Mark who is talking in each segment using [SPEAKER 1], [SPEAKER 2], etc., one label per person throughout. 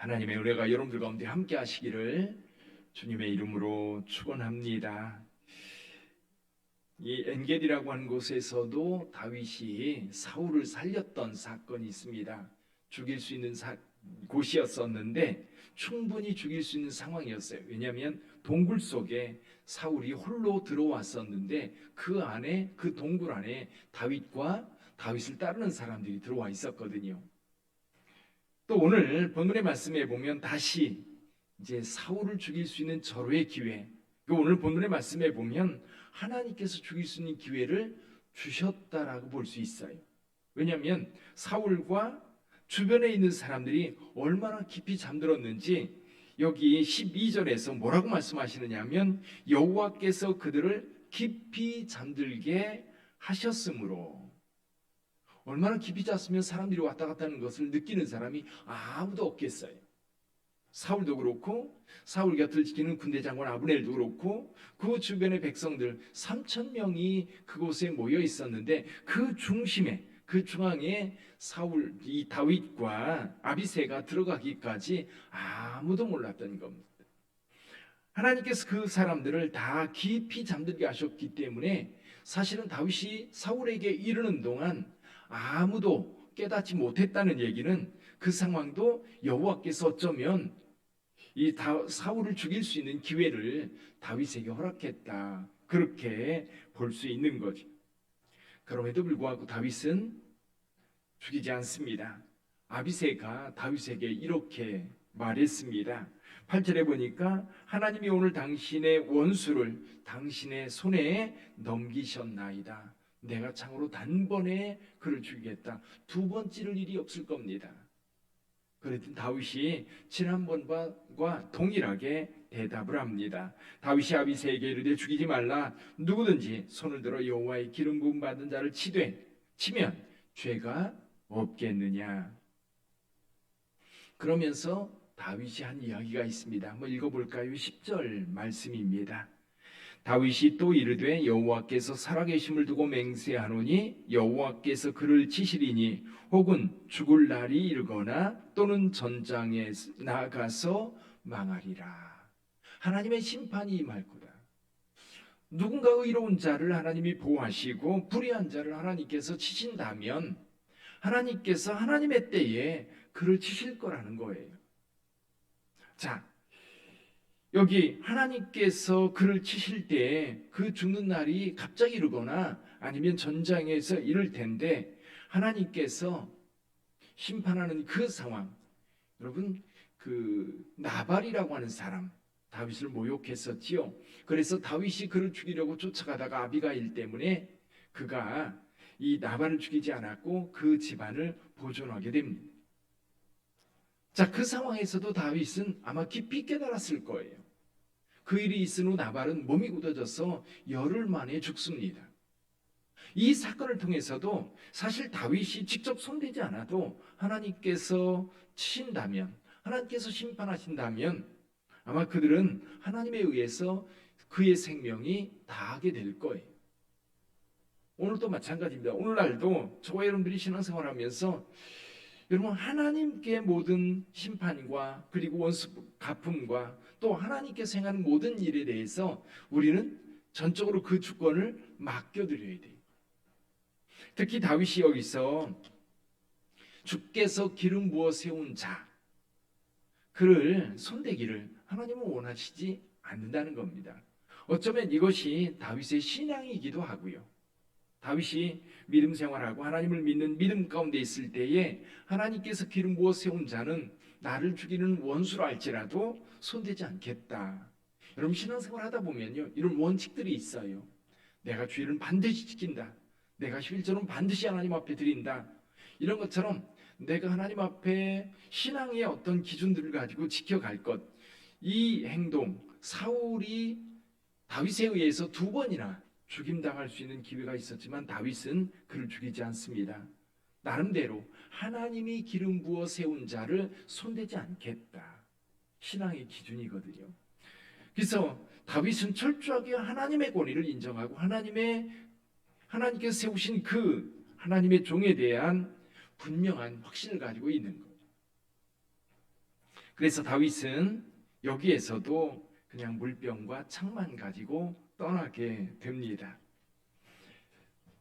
[SPEAKER 1] 하나님의 은혜가 여러분들 가운데 함께 하시기를 주님의 이름으로 축원합니다. 이 엔겔이라고 하는 곳에서도 다윗이 사울을 살렸던 사건이 있습니다. 죽일 수 있는 곳이었었는데 충분히 죽일 수 있는 상황이었어요. 왜냐하면 동굴 속에 사울이 홀로 들어왔었는데 그 안에, 그 동굴 안에 다윗과 다윗을 따르는 사람들이 들어와 있었거든요. 또 오늘 본문의 말씀에 보면 다시 이제 사울을 죽일 수 있는 절호의 기회, 오늘 본문의 말씀에 보면 하나님께서 죽일 수 있는 기회를 주셨다라고 볼 수 있어요. 왜냐하면 사울과 주변에 있는 사람들이 얼마나 깊이 잠들었는지 여기 12절에서 뭐라고 말씀하시느냐 하면 여호와께서 그들을 깊이 잠들게 하셨으므로, 얼마나 깊이 잤으면 사람들이 왔다 갔다 하는 것을 느끼는 사람이 아무도 없겠어요. 사울도 그렇고 사울 곁을 지키는 군대 장관 아브넬도 그렇고 그 주변의 백성들 3,000명이 그곳에 모여 있었는데 그 중심에, 그 중앙에 사울, 이 다윗과 아비새가 들어가기까지 아무도 몰랐던 겁니다. 하나님께서 그 사람들을 다 깊이 잠들게 하셨기 때문에 사실은 다윗이 사울에게 이르는 동안 아무도 깨닫지 못했다는 얘기는 그 상황도 여호와께서 어쩌면 이 사울을 죽일 수 있는 기회를 다윗에게 허락했다, 그렇게 볼 수 있는 거죠. 그럼에도 불구하고 다윗은 죽이지 않습니다. 아비새가 다윗에게 이렇게 말했습니다. 8절에 보니까 하나님이 오늘 당신의 원수를 당신의 손에 넘기셨나이다. 내가 창으로 단번에 그를 죽이겠다. 두 번 찌를 일이 없을 겁니다. 그랬더니 다윗이 지난번과 동일하게 대답을 합니다. 다윗이 아비새에게 이르되 죽이지 말라. 누구든지 손을 들어 여호와의 기름 부음 받은 자를 치면 죄가 없겠느냐. 그러면서 다윗이 한 이야기가 있습니다. 한번 읽어볼까요? 10절 말씀입니다. 다윗이 또 이르되 여호와께서 살아계심을 두고 맹세하노니 여호와께서 그를 치시리니 혹은 죽을 날이 이르거나 또는 전장에 나가서 망하리라. 하나님의 심판이 임할거다. 누군가 의로운 자를 하나님이 보호하시고 불의한 자를 하나님께서 치신다면 하나님께서 하나님의 때에 그를 치실 거라는 거예요. 자, 여기 하나님께서 그를 치실 때 그 죽는 날이 갑자기 이르거나 아니면 전장에서 이를 텐데 하나님께서 심판하는 그 상황, 여러분 그 나발이라고 하는 사람 다윗을 모욕했었지요. 그래서 다윗이 그를 죽이려고 쫓아가다가 아비가일 때문에 그가 이 나발을 죽이지 않았고 그 집안을 보존하게 됩니다. 자, 그 상황에서도 다윗은 아마 깊이 깨달았을 거예요. 그 일이 있은 후 나발은 몸이 굳어져서 열흘 만에 죽습니다. 이 사건을 통해서도 사실 다윗이 직접 손대지 않아도 하나님께서 치신다면, 하나님께서 심판하신다면 아마 그들은 하나님에 의해서 그의 생명이 다하게 될 거예요. 오늘도 마찬가지입니다. 오늘날도 저와 여러분들이 신앙생활하면서 여러분 하나님께 모든 심판과 그리고 원수 갚음과 또 하나님께서 행하는 모든 일에 대해서 우리는 전적으로 그 주권을 맡겨드려야 돼요. 특히 다윗이 여기서 주께서 기름 부어 세운 자, 그를 손대기를 하나님은 원하시지 않는다는 겁니다. 어쩌면 이것이 다윗의 신앙이기도 하고요. 다윗이 믿음 생활하고 하나님을 믿는 믿음 가운데 있을 때에 하나님께서 기름 부어 세운 자는 나를 죽이는 원수로 할지라도 손대지 않겠다. 여러분 신앙생활 하다 보면요, 이런 원칙들이 있어요. 내가 주일은 반드시 지킨다. 내가 11조는 반드시 하나님 앞에 드린다. 이런 것처럼 내가 하나님 앞에 신앙의 어떤 기준들을 가지고 지켜갈 것. 이 행동, 사울이 다윗에 의해서 2번이나 죽임당할 수 있는 기회가 있었지만 다윗은 그를 죽이지 않습니다. 나름대로 하나님이 기름 부어 세운 자를 손대지 않겠다. 신앙의 기준이거든요. 그래서 다윗은 철저하게 하나님의 권위를 인정하고 하나님께서 세우신 그 하나님의 종에 대한 분명한 확신을 가지고 있는 거예요. 그래서 다윗은 여기에서도 그냥 물병과 창만 가지고 떠나게 됩니다.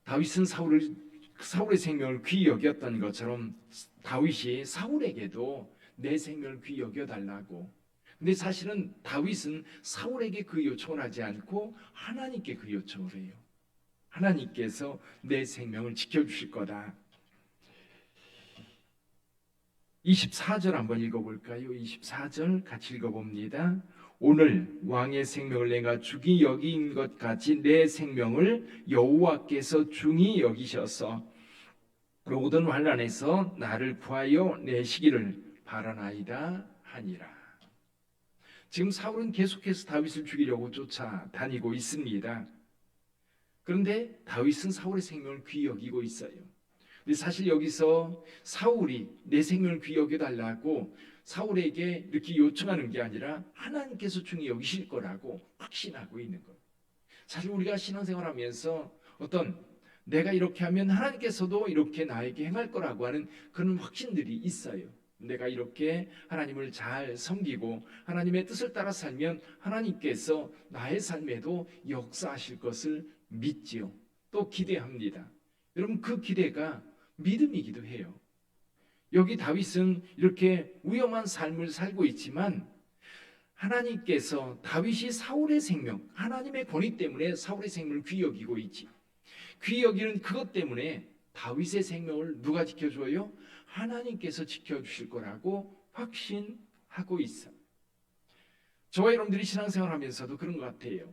[SPEAKER 1] 다윗은 사울의 생명을 귀히 여겼던 것처럼 다윗이 사울에게도 내 생명을 귀히 여겨달라고. 근데 사실은 다윗은 사울에게 그 요청을 하지 않고 하나님께 그 요청을 해요. 하나님께서 내 생명을 지켜주실 거다. 24절 한번 읽어볼까요? 24절 같이 읽어봅니다. 오늘 왕의 생명을 내가 중히 여긴 것 같이 내 생명을 여호와께서 중히 여기셔서 모든 환난에서 나를 구하여 내시기를 바라나이다 하니라. 지금 사울은 계속해서 다윗을 죽이려고 쫓아다니고 있습니다. 그런데 다윗은 사울의 생명을 귀히 여기고 있어요. 근데 사실 여기서 사울이 내 생명을 귀히 여겨달라고 사울에게 이렇게 요청하는 게 아니라 하나님께서 중히 여기실 거라고 확신하고 있는 거예요. 사실 우리가 신앙생활하면서 어떤 내가 이렇게 하면 하나님께서도 이렇게 나에게 행할 거라고 하는 그런 확신들이 있어요. 내가 이렇게 하나님을 잘 섬기고 하나님의 뜻을 따라 살면 하나님께서 나의 삶에도 역사하실 것을 믿지요. 또 기대합니다. 여러분, 그 기대가 믿음이기도 해요. 여기 다윗은 이렇게 위험한 삶을 살고 있지만 하나님께서 다윗이 사울의 생명, 하나님의 권위 때문에 사울의 생명을 귀히 여기고 있지. 귀히 여기는 그것 때문에 다윗의 생명을 누가 지켜줘요? 하나님께서 지켜주실 거라고 확신하고 있어. 저와 여러분들이 신앙생활하면서도 그런 것 같아요.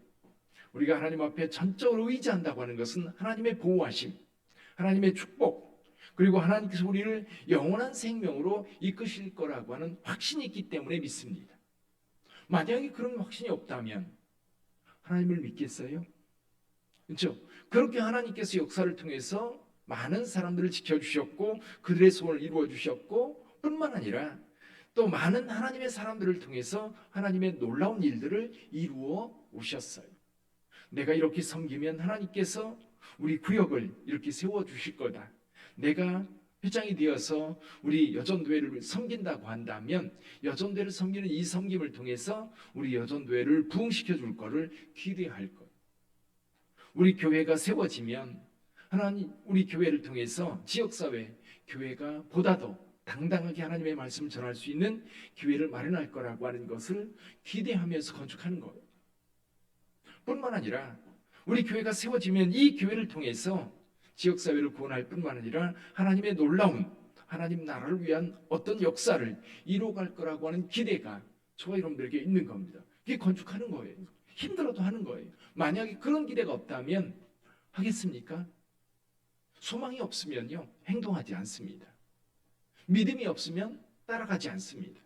[SPEAKER 1] 우리가 하나님 앞에 전적으로 의지한다고 하는 것은 하나님의 보호하심, 하나님의 축복, 그리고 하나님께서 우리를 영원한 생명으로 이끄실 거라고 하는 확신이 있기 때문에 믿습니다. 만약에 그런 확신이 없다면 하나님을 믿겠어요? 그렇죠? 그렇게 하나님께서 역사를 통해서 많은 사람들을 지켜주셨고 그들의 소원을 이루어 주셨고 뿐만 아니라 또 많은 하나님의 사람들을 통해서 하나님의 놀라운 일들을 이루어 오셨어요. 내가 이렇게 섬기면 하나님께서 우리 구역을 이렇게 세워주실 거다. 내가 회장이 되어서 우리 여전도회를 섬긴다고 한다면 여전도회를 섬기는 이 섬김을 통해서 우리 여전도회를 부흥시켜 줄 거를 기대할 것. 우리 교회가 세워지면 하나님 우리 교회를 통해서 지역사회 교회가 보다 더 당당하게 하나님의 말씀을 전할 수 있는 기회를 마련할 거라고 하는 것을 기대하면서 건축하는 거예요. 뿐만 아니라 우리 교회가 세워지면 이 교회를 통해서 지역사회를 구원할 뿐만 아니라 하나님의 놀라운 하나님 나라를 위한 어떤 역사를 이루어갈 거라고 하는 기대가 저와 여러분들에게 있는 겁니다. 그게 건축하는 거예요. 힘들어도 하는 거예요. 만약에 그런 기대가 없다면 하겠습니까? 소망이 없으면요 행동하지 않습니다. 믿음이 없으면 따라가지 않습니다.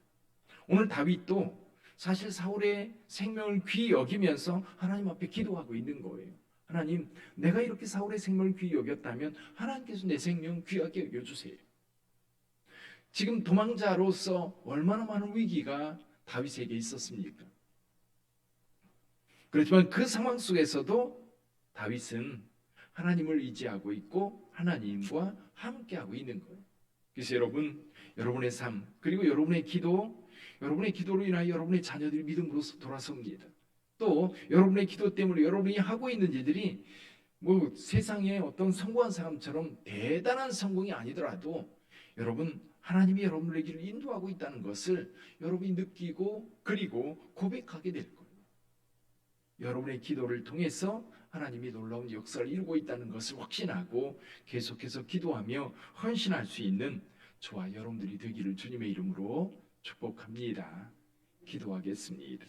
[SPEAKER 1] 오늘 다윗도 사실 사울의 생명을 귀히 여기면서 하나님 앞에 기도하고 있는 거예요. 하나님, 내가 이렇게 사울의 생명을 귀히 여겼다면 하나님께서 내 생명 귀하게 여겨주세요. 지금 도망자로서 얼마나 많은 위기가 다윗에게 있었습니까? 그렇지만 그 상황 속에서도 다윗은 하나님을 의지하고 있고 하나님과 함께하고 있는 거예요. 그래서 여러분, 여러분의 삶 그리고 여러분의 기도로 인하여 여러분의 자녀들이 믿음으로 돌아섭니다. 또 여러분의 기도 때문에 여러분이 하고 있는 일들이 뭐 세상의 어떤 성공한 사람처럼 대단한 성공이 아니더라도 여러분 하나님이 여러분의 길을 인도하고 있다는 것을 여러분이 느끼고 그리고 고백하게 될 거예요. 여러분의 기도를 통해서 하나님이 놀라운 역사를 이루고 있다는 것을 확신하고 계속해서 기도하며 헌신할 수 있는 저와 여러분들이 되기를 주님의 이름으로 축복합니다. 기도하겠습니다.